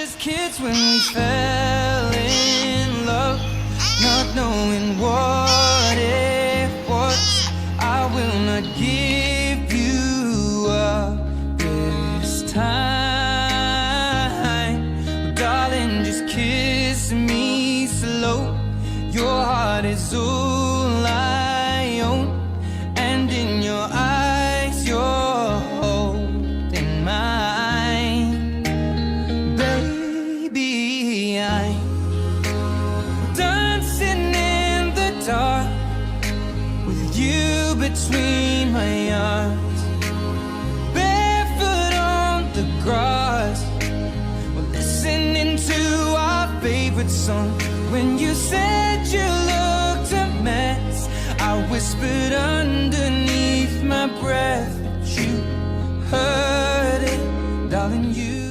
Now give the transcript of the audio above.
just kids when we fell in love, not knowing what it was. I will not give you up this time. But darling, just kiss me slow. Your heart is all I own, and in your eyes you're holding mine. Baby, I'm dancing in the dark with you between my arms, barefoot on the grass. We're listening to our favorite song. When you said you looked a mess, I whispered underneath my breath that you heard it, darling, you